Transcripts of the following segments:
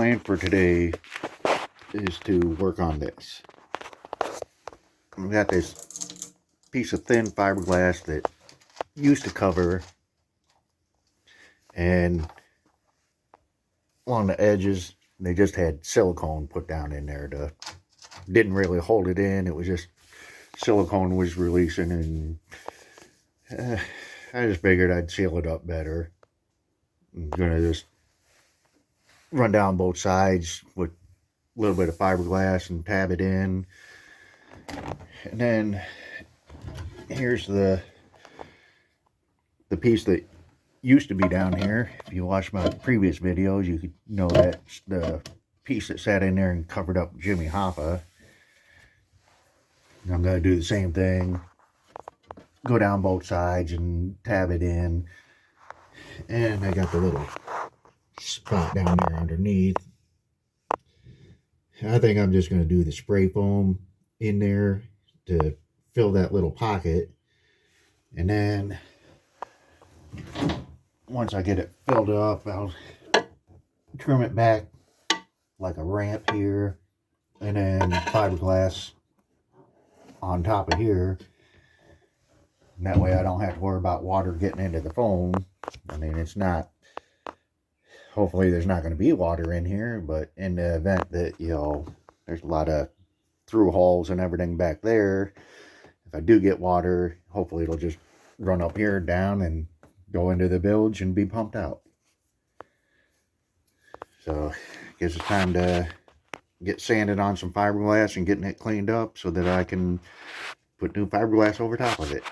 plan for today is to work on this. I've got this piece of thin fiberglass that used to cover, and along the edges they just had silicone put down in there to didn't really hold it in. It was just silicone was releasing, and I just figured I'd seal it up better. I'm gonna just run down both sides with a little bit of fiberglass and tab it in. And then here's the piece that used to be down here. If you watch my previous videos, you could know that's the piece that sat in there and covered up Jimmy Hoffa. And I'm going to do the same thing. Go down both sides and tab it in. And I got the little spot down there underneath. I think I'm just going to do the spray foam in there to fill that little pocket. And then once I get it filled up, I'll trim it back like a ramp here, and then fiberglass on top of here. And that way I don't have to worry about water getting into the foam. I mean, it's not, hopefully there's not going to be water in here, but in the event that, you know, there's a lot of through holes and everything back there, if I do get water, hopefully it'll just run up here and down and go into the bilge and be pumped out. So gives us time to get sanded on some fiberglass and getting it cleaned up so that I can put new fiberglass over top of it.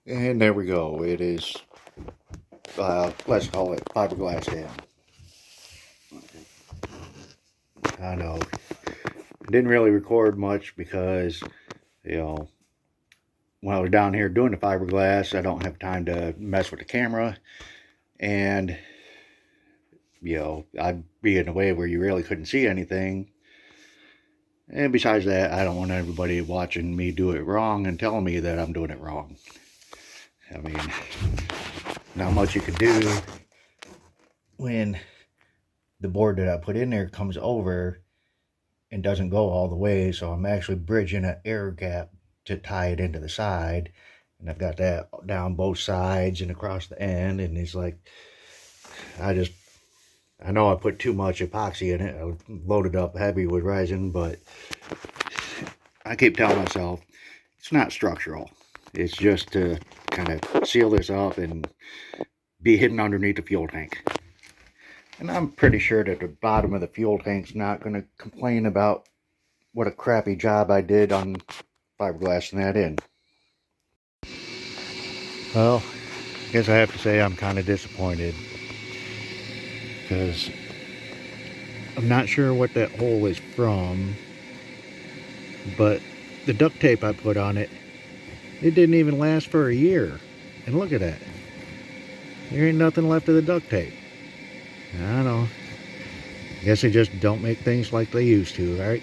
And there we go. It is, let's call it fiberglass down. I know. I didn't really record much because, you know, when I was down here doing the fiberglass, I don't have time to mess with the camera. And, you know, I'd be in a way where you really couldn't see anything. And besides that, I don't want everybody watching me do it wrong and telling me that I'm doing it wrong. I mean, not much you can do when the board that I put in there comes over and doesn't go all the way. So I'm actually bridging an air gap to tie it into the side. And I've got that down both sides and across the end. And it's like, I know I put too much epoxy in it. I loaded up heavy with resin, but I keep telling myself it's not structural. It's just to kind of seal this up and be hidden underneath the fuel tank. And I'm pretty sure that the bottom of the fuel tank's not going to complain about what a crappy job I did on fiberglassing that in. Well, I guess I have to say I'm kind of disappointed, because I'm not sure what that hole is from, but the duct tape I put on it It didn't even last for a year. And look at that. There ain't nothing left of the duct tape. I don't know. Guess they just don't make things like they used to, right?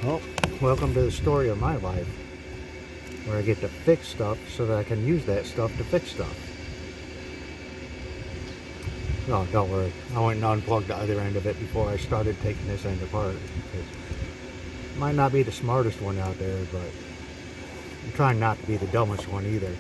Well, welcome to the story of my life, where I get to fix stuff so that I can use that stuff to fix stuff. No, don't worry. I went and unplugged the other end of it before I started taking this end apart. It might not be the smartest one out there, but I'm trying not to be the dumbest one either.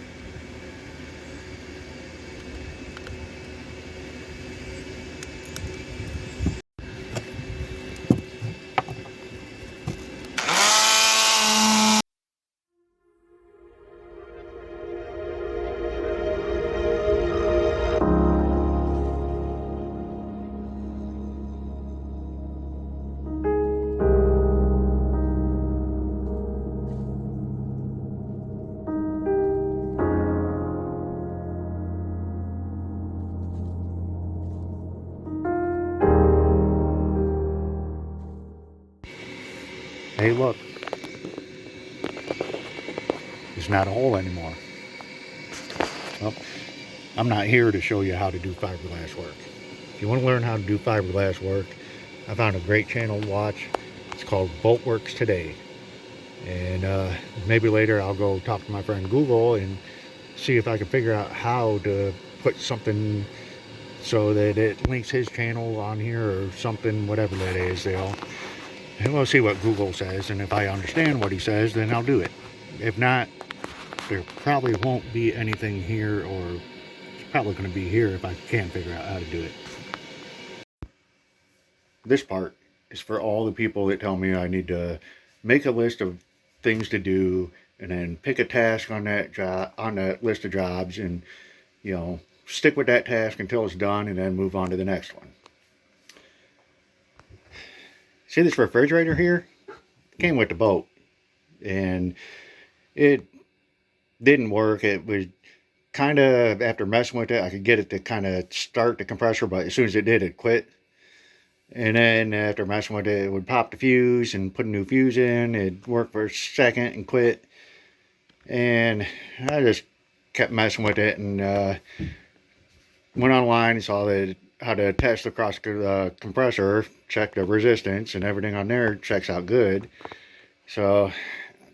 Hey, look. It's not a hole anymore. Well, I'm not here to show you how to do fiberglass work. If you want to learn how to do fiberglass work, I found a great channel to watch. It's called Boltworks Today. And maybe later I'll go talk to my friend Google and see if I can figure out how to put something so that it links his channel on here or something, whatever that is, and we'll see what Google says, and if I understand what he says, then I'll do it. If not, there probably won't be anything here, or it's probably going to be here if I can figure out how to do it. This part is for all the people that tell me I need to make a list of things to do and then pick a task on that job, on that list of jobs, and stick with that task until it's done and then move on to the next one. See this refrigerator here? It came with the boat, and it didn't work. It was kind of, after messing with it, I could get it to kind of start the compressor, but as soon as it did, it quit. And then after messing with it, it would pop the fuse and put a new fuse in. It'd work for a second and quit. And I just kept messing with it, and went online and saw that how to test across the compressor, check the resistance, and everything on there checks out good. So I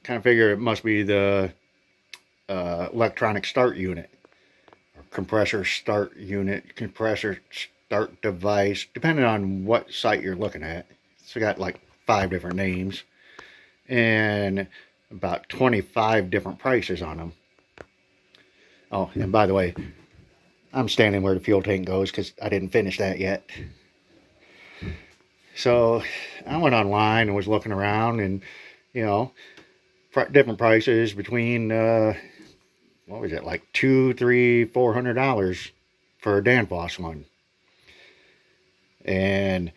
kind of figure it must be the electronic start unit, or compressor start unit, compressor start device, depending on what site you're looking at. It's got like 5 different names and about 25 different prices on them. Oh, and by the way, I'm standing where the fuel tank goes because I didn't finish that yet. So I went online and was looking around, and different prices between what was it, like $200, $300, $400 for a Danfoss one. And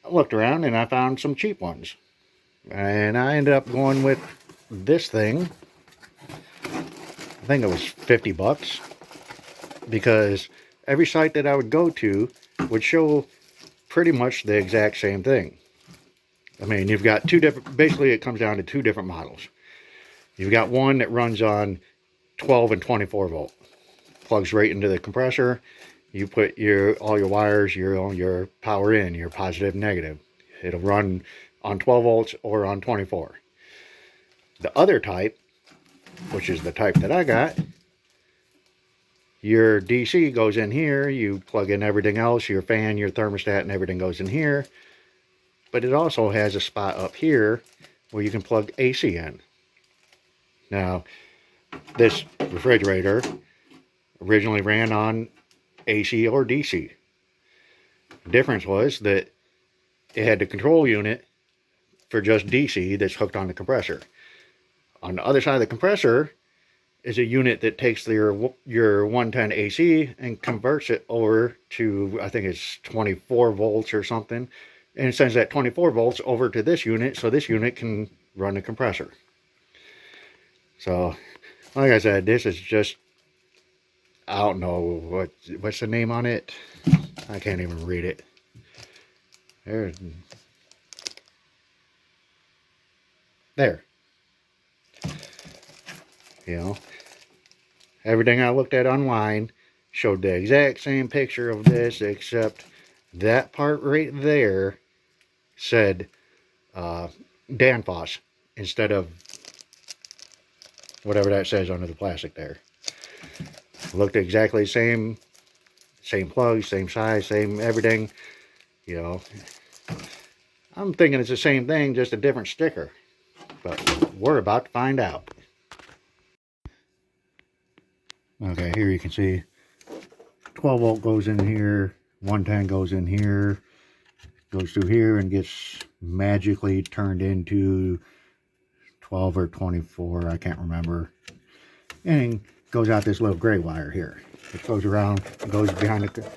I looked around and I found some cheap ones, and I ended up going with this thing. I think it was 50 bucks. Because every site that I would go to would show pretty much the exact same thing. I mean, you've got two different, basically it comes down to 2 different models. You've got one that runs on 12 and 24 volt. Plugs right into the compressor. You put all your wires, your power in, your positive, negative. It'll run on 12 volts or on 24. The other type, which is the type that I got, your DC goes in here, you plug in everything else, your fan, your thermostat, and everything goes in here. but it also has a spot up here where you can plug AC in. Now, this refrigerator originally ran on AC or DC. The difference was that it had the control unit for just DC that's hooked on the compressor. On the other side of the compressor is a unit that takes your 110 AC and converts it over to, I think it's 24 volts or something, and it sends that 24 volts over to this unit so this unit can run the compressor. So, like I said, this is just, I don't know what's the name on it. I can't even read it. There. You know, everything I looked at online showed the exact same picture of this, except that part right there said Danfoss instead of whatever that says under the plastic there. Looked exactly the same. Same plug, same size, same everything. You know, I'm thinking it's the same thing, just a different sticker. But we're about to find out. Okay, here you can see 12 volt goes in here, 110 goes in here, goes through here and gets magically turned into 12 or 24, I can't remember. And goes out this little gray wire here. It goes around, goes behind the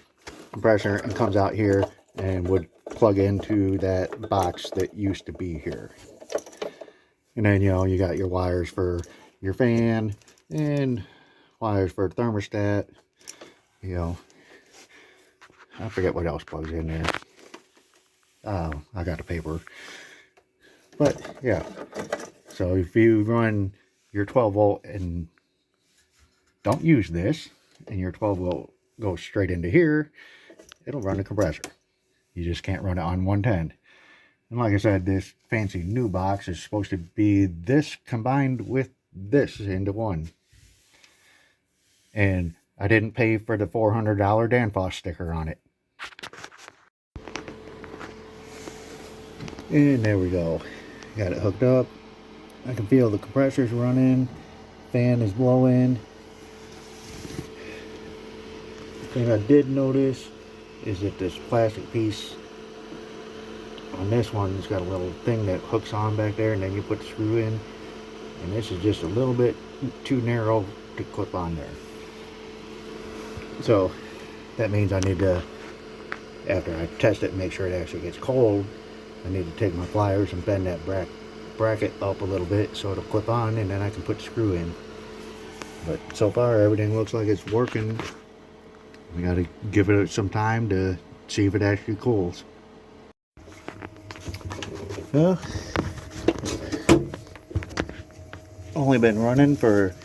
compressor and comes out here and would plug into that box that used to be here. And then, you know, you got your wires for your fan and wires for the thermostat. You know, I forget what else plugs in there. Oh, I got the paper. But yeah, so if you run your 12 volt and don't use this, and your 12 volt goes straight into here, it'll run the compressor. You just can't run it on 110. And like I said, this fancy new box is supposed to be this combined with this into one. And I didn't pay for the $400 Danfoss sticker on it. And there we go. Got it hooked up. I can feel the compressors running. Fan is blowing. The thing I did notice is that this plastic piece on this one has got a little thing that hooks on back there, and then you put the screw in, and this is just a little bit too narrow to clip on there. So that means I need to, after I test it and make sure it actually gets cold, I need to take my pliers and bend that bracket up a little bit so it'll clip on, and then I can put the screw in. But so far everything looks like it's working. We got to give it some time to see if it actually cools. Well, only been running for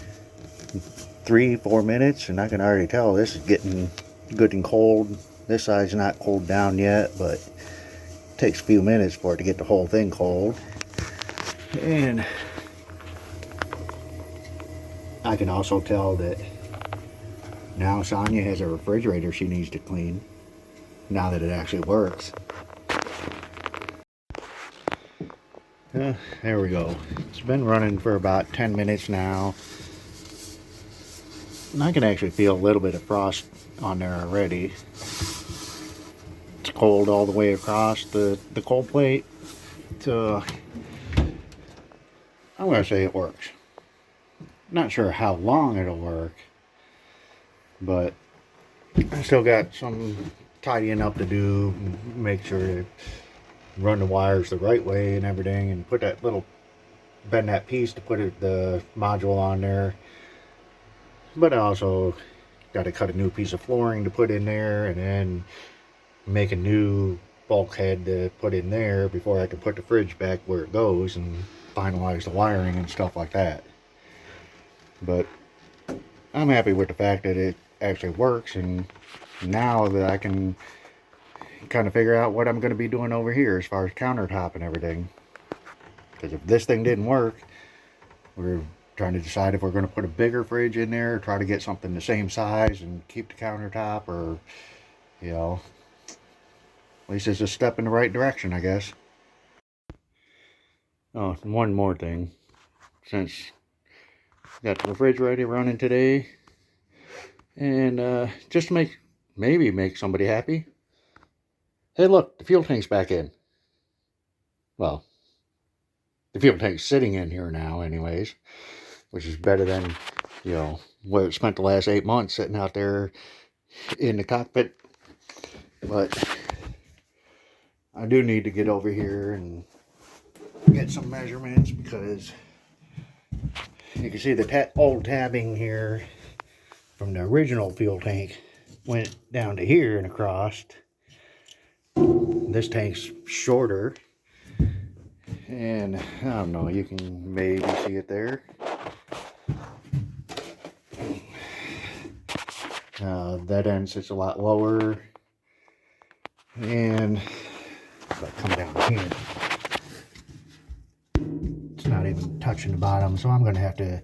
3-4 minutes, and I can already tell this is getting good and cold. This side's not cooled down yet, but it takes a few minutes for it to get the whole thing cold. And I can also tell that now Sonia has a refrigerator she needs to clean, now that it actually works. There we go. It's been running for about 10 minutes now. And I can actually feel a little bit of frost on there already. It's cold all the way across the cold plate. So I'm going to say it works. Not sure how long it'll work, but I still got some tidying up to do. Make sure to run the wires the right way and everything, and put that little, bend that piece to put the module on there. But I also got to cut a new piece of flooring to put in there, and then make a new bulkhead to put in there before I can put the fridge back where it goes and finalize the wiring and stuff like that. But I'm happy with the fact that it actually works, and now that I can kind of figure out what I'm going to be doing over here as far as countertop and everything. Because if this thing didn't work, we're trying to decide if we're going to put a bigger fridge in there, or try to get something the same size and keep the countertop, or, you know, at least it's a step in the right direction, I guess. Oh, and one more thing. Since got the refrigerator running today, and just to maybe make somebody happy. Hey, look, the fuel tank's back in. Well, the fuel tank's sitting in here now, anyways, which is better than, where it spent the last 8 months sitting out there in the cockpit. But I do need to get over here and get some measurements, because you can see the old tabbing here from the original fuel tank went down to here and across. This tank's shorter, and I don't know, you can maybe see it there. That end sits a lot lower, and if I come down here, it's not even touching the bottom, so I'm going to have to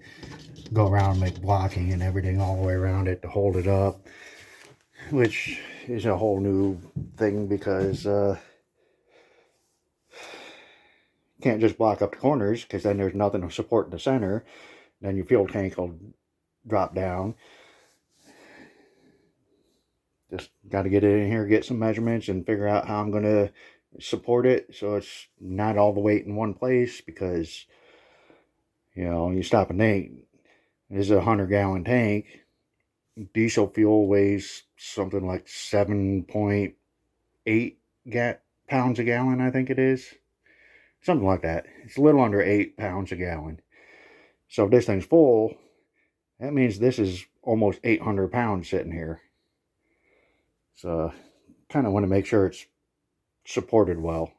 go around and make blocking and everything all the way around it to hold it up, which is a whole new thing, because you can't just block up the corners, because then there's nothing to support in the center. Then your fuel tank will drop down. Just got to get it in here, get some measurements, and figure out how I'm going to support it so it's not all the weight in one place, because, you stop a tank. This is a 100-gallon tank. Diesel fuel weighs something like 7.8 pounds a gallon, I think it is. Something like that. It's a little under 8 pounds a gallon. So if this thing's full, that means this is almost 800 pounds sitting here. So kind of want to make sure it's supported well.